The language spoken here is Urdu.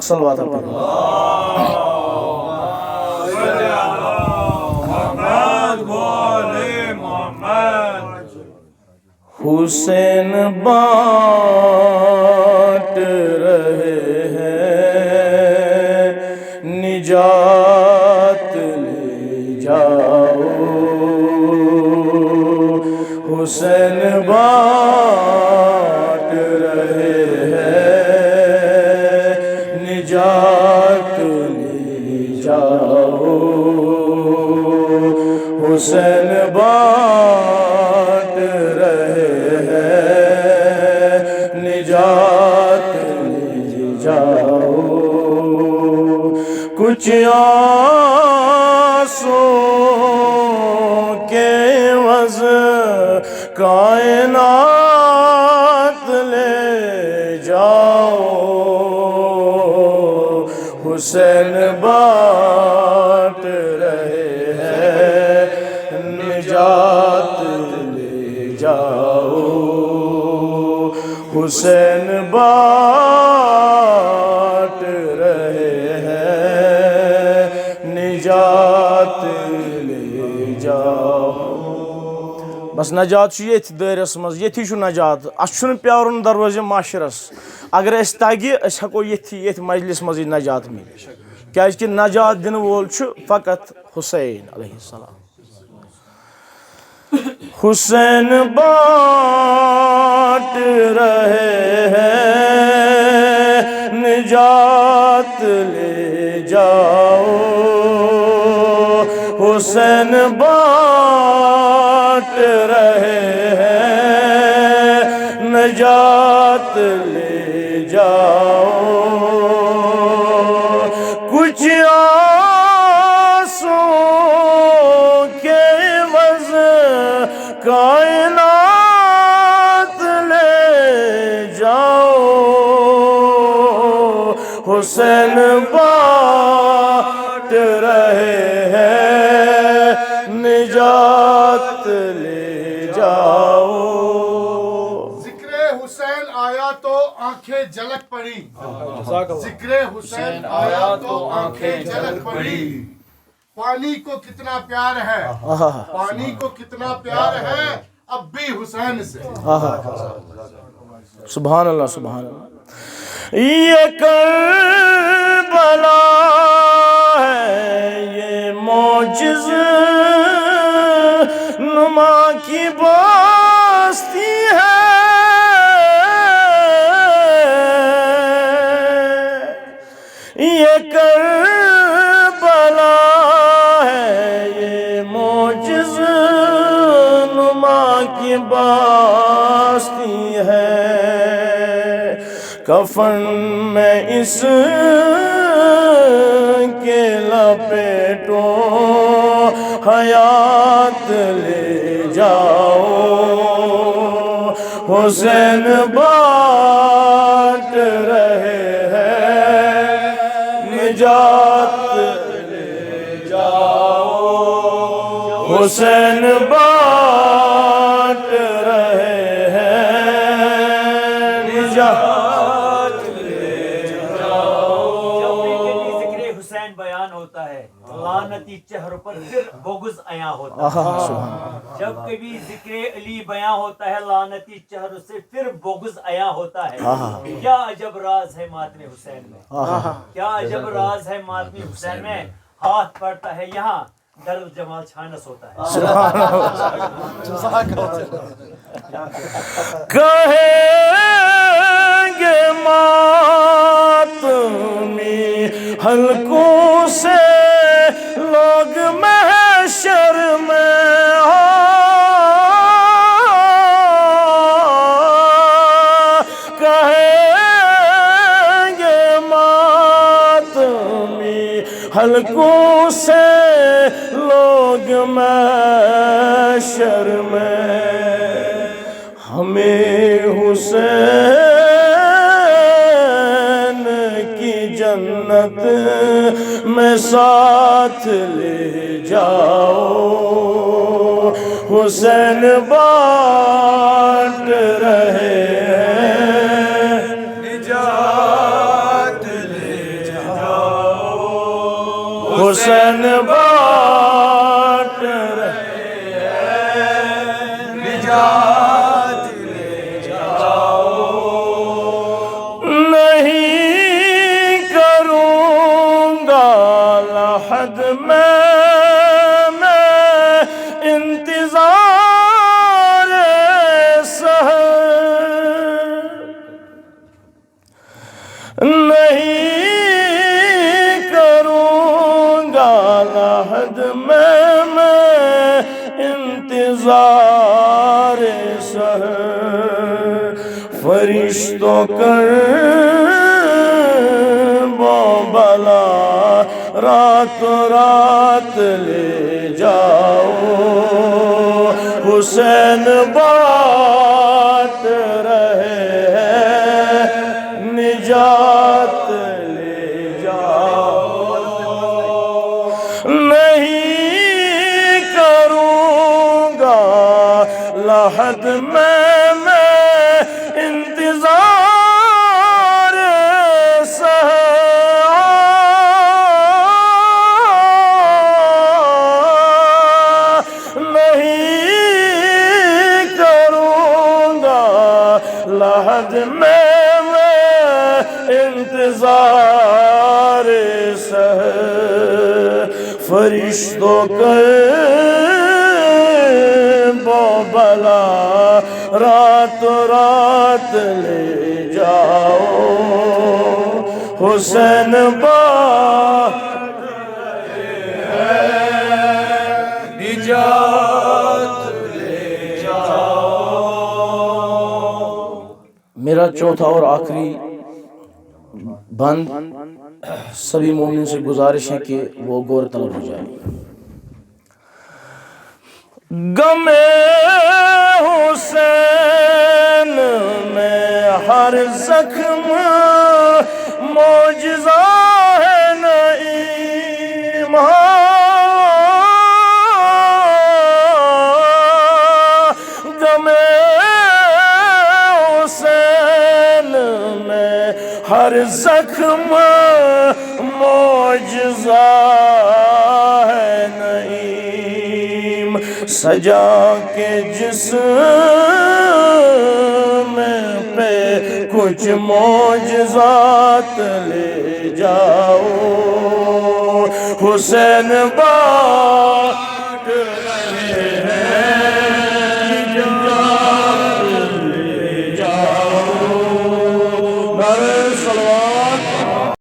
صلوات پڑھو۔ حسین بانٹ رہے ہیں نجات لے جاؤ، حسین بانٹ رہے ہیں نجات لے جاؤ، حسین بانٹ رہے ہیں نجات لے جاؤ، کچھ آنسوں کے عوض کائنات لے جاؤ، حسین بانٹ رہے ہیں نجات لے جاؤ، حسین بانٹ رہے ہیں نجات لے جاؤ۔ بس نجات چھُ ییٚتھۍ دٲیرَس منٛز، ییٚتھی چھُ نجات، اَسہِ چھُنہٕ پیارُن دروازِ معاشرس، اگر أسۍ تَگہِ أسۍ ہٮ۪کو ییٚتھی مجلِس منٛزٕے نجات مِلِتھ، کیٛازِکہِ نجات دِنہٕ وول چھُ فقط حسین علیہ السلام۔ حسین بانٹ رہے ہیں نجات لے جاؤ، حسین بانٹ رہے ہیں نجات لے جاؤ، کچھ آنسوں کے عوض کائنات لے جاؤ، حسین بانٹ رہے ہیں نجات لے جاؤ۔ ذکر حسین آیا تو آنکھیں جھلک پڑی، ذکر حسین آیا تو آنکھیں جھلک پڑی، پانی کو کتنا پیار ہے، پانی کو کتنا پیار ہے اب بھی حسین سے۔ سبحان اللہ سبحان اللہ۔ یہ کربلا ہے یہ معجز نما کی بستی ہے، یہ کربلا ہے یہ معجز نما کی بستی ہے، کفن میں اس کے لپیٹو حیات لے جاؤ، حسین بانٹ رہے ہیں نجات لے جاؤ، حسین بانٹ رہے ہیں نجات لے جاؤ۔ جب بھی کبھی ذکر حسین بیان ہوتا ہے لعنتی چہروں پر پھر بغض عیاں ہوتا ہے، جب کبھی ذکر علی بیان ہوتا ہے لعنتی چہروں سے پھر بغض عیاں ہوتا ہے، کیا عجب راز ہے ماتم حسین میں، کیا عجب راز ہے ماتم حسین میں، ہاتھ پڑتا ہے یہاں درد جمال چھانس ہوتا ہے۔ کہیں گے ماتمی حلقوں سے لوگ محشر میں، کہیں گے ماتمی حلقوں سے لوگ محشر میں، ہمیں حسین کی جنت میں ساتھ لے جاؤ، حسین بانٹ رہے ہیں نجات لے حسین بانٹ رہے ہیں نجات لے جاؤ نہیں کروں گا لحد میں انتظار سحر نہیں کروں گا لحد میں انتظار سحر فرشتوں کر وہ بلا رات رات لے جاؤ حسین بانٹ رہے ہیں نجات لے جاؤ نہیں کروں گا لحد میں انتظار نہیں کروں گا لحد میں انتظار سحر فرشتوں کے بلا رات رات لے جاؤ حسین بانٹ رہے ہیں نجات لے جاؤ میرا چوتھا اور آخری بند سبھی مومن سے گزارش ہے کہ وہ غور طلب ہو جائے غم حسین میں ہر زخم معجزہ ہے نعیم غم حسین میں ہر زخم معجزہ ہے نعیم سجا کے جسم پہ کچھ معجزات لے جاؤ حسین